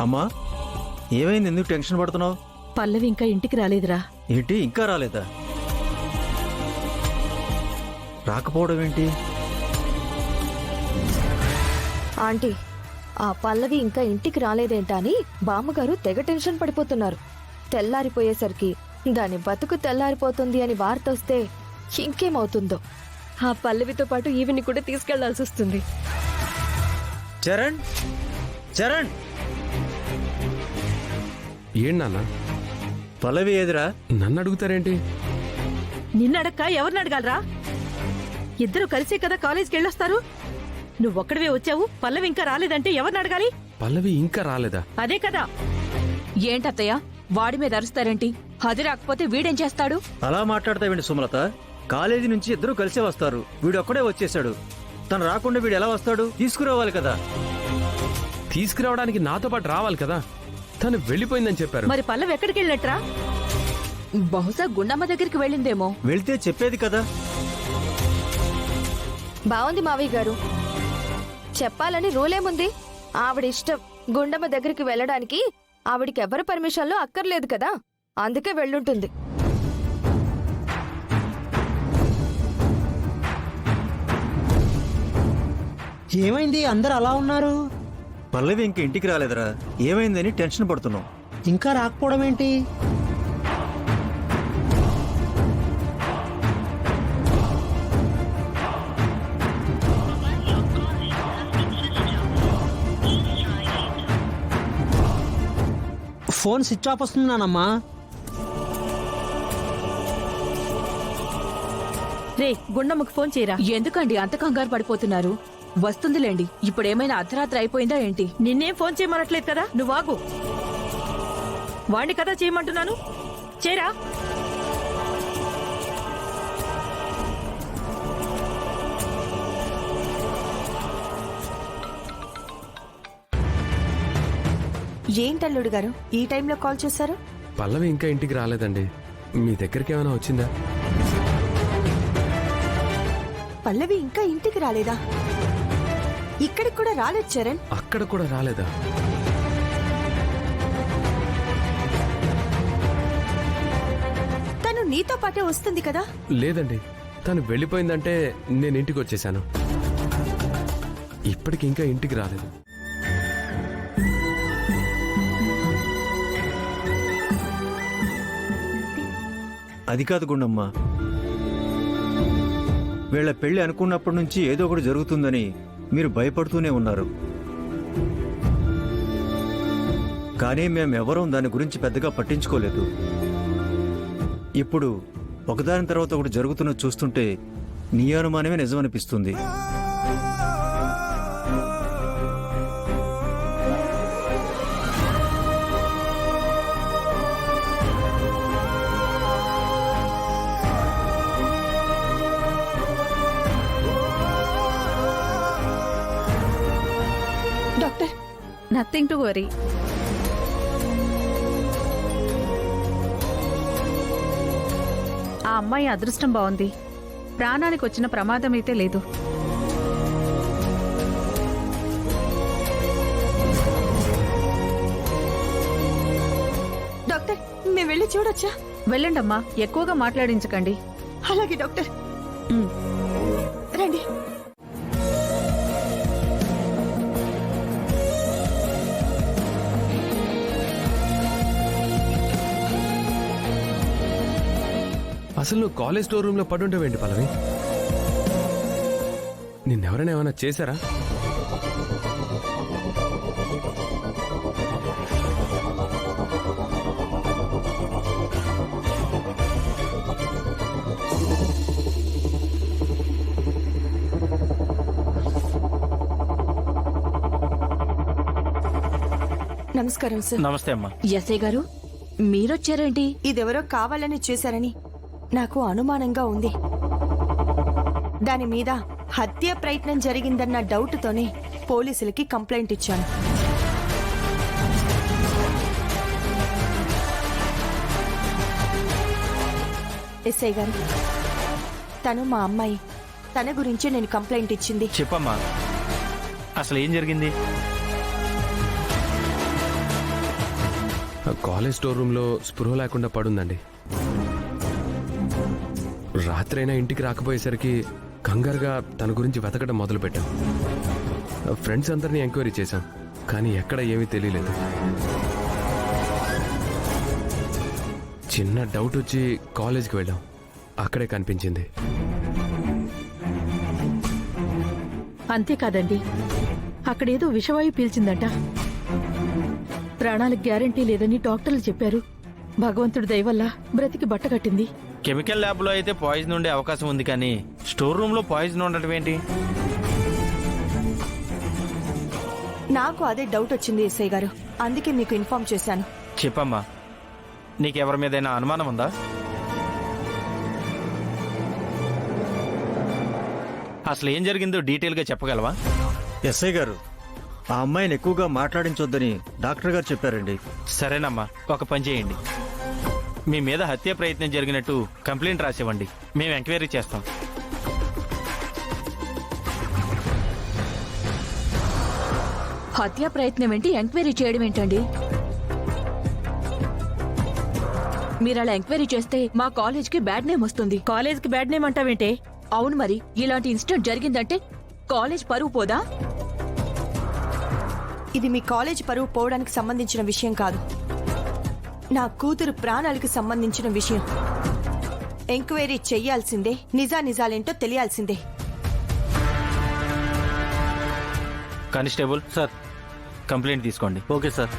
అమ్మా, ఏమైంది? ఎందుకు టెన్షన్ పడుతున్నావు? పల్లవి ఇంకా ఇంటికి రాలేదురా. ఏంటి, ఇంకా రాలేదా? రాకపోవడం ఏంటి? ఆంటీ, ఆ పల్లవి ఇంకా ఇంటికి రాలేదేంటా అని బామ్మగారు తెగ టెన్షన్ పడిపోతున్నారు. తెల్లారిపోయేసరికి దాని బతుకు తెల్లారిపోతుంది అని వార్త వస్తే ఇంకేమవుతుందో. ఆ పల్లవితో పాటు ఈవిని కూడా తీసుకెళ్లాల్సి వస్తుంది. చరణ్, చరణ్! ఏం నాన్న? పల్లవి ఏదిరా? నన్ను అడుగుతారేంటి? నిన్నడక్క ఎవరిని అడగాలరా? ఇద్దరు కలిసే కదా కాలేజ్కి వెళ్ళొస్తారు. నువ్వొక్కడివే వచ్చావు, పల్లవి ఇంకా రాలేదంటే ఎవరిని అడగాలి? పల్లవి ఇంకా రాలేదా? అదే కదా. ఏంటత్తయ్య, వాడి మీద అరుస్తారేంటి? అది రాకపోతే వీడేం చేస్తాడు? అలా మాట్లాడతావేంటి సుమలత? కాలేజీ నుంచి ఇద్దరు కలిసే వస్తారు, వీడు ఒక్కడే వచ్చేసాడు. తను రాకుండా వీడు ఎలా వస్తాడు? తీసుకురావాలి కదా. తీసుకురావడానికి నాతో పాటు రావాలి కదా. తను వెళ్ళిపోయిందని చెప్పారు. మరి పల్లవి ఎక్కడికి వెళ్ళినట్రా? బహుశా గుండమ్మ దగ్గరికి వెళ్ళిందేమో. వెళ్తే చెప్పేది కదా. బావుంది మావయ్య గారు, చెప్పాలని రూలేముంది? ఆవిడ ఇష్టం. గుండమ్మ దగ్గరికి వెళ్ళడానికి ఆవిడికి ఎవరి పర్మిషన్లు అక్కర్లేదు కదా, అందుకే వెళ్ళుంటుంది. ఏమైంది? అందరు అలా ఉన్నారు. పల్లవి ఇంక ఇంటికి రాలేదురా. ఏమైందని టెన్షన్ పడుతున్నావు. ఇంకా రాకపోవడం ఏంటి? ఫోన్ స్విచ్ ఆఫ్ వస్తున్నానమ్మా. రే, గుండమ్మకు ఫోన్ చేయరా. ఎందుకండి అంత కంగారు పడిపోతున్నారు? వస్తుందిలేండి. ఇప్పుడేమైనా అర్ధరాత్రి అయిపోయిందా ఏంటి? నిన్నేం ఫోన్ చేయమనట్లేదు కదా, నువ్వాగు. వాణ్ణి కదా చేయమంటున్నాను, చేరా. ఏంటల్లుడు గారు ఈ టైంలో కాల్ చేశారు? పల్లవి ఇంకా ఇంటికి రాలేదండి. మీ దగ్గరికి ఏమైనా వచ్చిందా? పల్లవి ఇంకా ఇంటికి రాలేదా? ఇక్కడికి కూడా రాలేదు చరణ్. అక్కడ కూడా రాలేదా? తను నీతో పాటే వస్తుంది కదా. లేదండి, తను వెళ్ళిపోయిందంటే నేను ఇంటికి వచ్చేసాను. ఇప్పటికి ఇంకా ఇంటికి రాలేదు. అది కాదు గుండమ్మ, వీళ్ల పెళ్లి అనుకున్నప్పటి నుంచి ఏదో ఒకటి జరుగుతుందని మీరు భయపడుతూనే ఉన్నారు. కానీ మేమెవరూ దాని గురించి పెద్దగా పట్టించుకోలేదు. ఇప్పుడు ఒకదాని తర్వాత ఒకటి జరుగుతున్నది చూస్తుంటే నీ అనుమానమే నిజమనిపిస్తుంది. Doctor, nothing to worry. ఆ అమ్మాయి అదృష్టం బాగుంది. ప్రాణానికి వచ్చిన ప్రమాదం అయితే లేదు. డాక్టర్, మేము వెళ్ళి చూడొచ్చా? వెళ్ళండమ్మా, ఎక్కువగా మాట్లాడించకండి. అలాగే డాక్టర్, రండి. అసలు నువ్వు కాలేజ్ స్టోర్ రూమ్ లో పడుంటావేంటి పల్లవి? నిన్నెవరైనా ఏమైనా చేశారా? నమస్కారం సార్. నమస్తే అమ్మా. ఎస్ఐ గారు, మీరొచ్చారేంటి? ఇదెవరో కావాలని చేశారని నాకు అనుమానంగా ఉంది. దాని మీద హత్య ప్రయత్నం జరిగిందన్న డౌట్తోనే పోలీసులకి కంప్లైంట్ ఇచ్చాను. ఎస్ఐ గారు, తను మా అమ్మాయి. తన గురించి నేను కంప్లైంట్ ఇచ్చింది. చెప్పమ్మా, అసలు ఏం జరిగింది? ఆ కాలేజ్ స్టోర్ రూమ్లో స్పృహ లేకుండా పడుందండి. రాత్రైనా ఇంటికి రాకపోయేసరికి కంగారుగా తన గురించి వెతకడం మొదలుపెట్టాం. ఫ్రెండ్స్ అందరినీ ఎంక్వైరీ చేశాం, కానీ ఎక్కడ ఏమీ తెలియలేదు. చిన్న డౌట్ వచ్చి కాలేజ్కి వెళ్ళాం. అక్కడే కనిపించింది. అంతేకాదండి, అక్కడేదో విషవాయు పీల్చిందంట. ప్రాణాలకు గ్యారంటీ లేదని డాక్టర్లు చెప్పారు. భగవంతుడి దయ వల్ల బ్రతికి బట్టకట్టింది. కెమికల్ ల్యాబ్ లో అయితే పాయిజన్ ఉండే అవకాశం ఉంది, కానీ స్టోర్ రూమ్ లో పాయిజన్ ఉండటం ఏంటి? నాకు అదే డౌట్ వచ్చింది ఎస్ఐ గారు, అందుకే మీకు ఇన్ఫార్మ్ చేశాను. చెప్పమ్మా, నీకెవరి మీదైనా అనుమానం ఉందా? అసలు ఏం జరిగిందో డీటెయిల్ గా చెప్పగలవా? ఎస్ఐ గారు, ఆ అమ్మాయిని ఎక్కువగా మాట్లాడించొద్దని డాక్టర్ గారు చెప్పారండి. సరేనమ్మా, ఒక పని చేయండి. మీ మీద హత్య ప్రయత్నం జరిగినట్టు కంప్లైంట్ రాసివ్వండి, మేము ఎంక్వైరీ చేస్తాం. హత్యా ప్రయత్నం ఏంటి, ఎంక్వైరీ చేయడం ఏంటండి? మీరు అలా ఎంక్వైరీ చేస్తే మా కాలేజ్కి బ్యాడ్ నేమ్ వస్తుంది. కాలేజ్కి బ్యాడ్ నేమ్ అంటావేంటే? అవును మరి, ఇలాంటి ఇన్సిడెంట్ జరిగిందంటే కాలేజ్ పరువు పోదా? ఇది మీ కాలేజ్ పరువు పోవడానికి సంబంధించిన విషయం కాదు, నా కూతురు ప్రాణాలకు సంబంధించిన విషయం. ఎంక్వైరీ చెయ్యాల్సిందే, నిజానిజాలేంటో తెలియాల్సిందే. కానిస్టేబుల్ సార్, కంప్లైంట్ తీసుకోండి. Okay sir.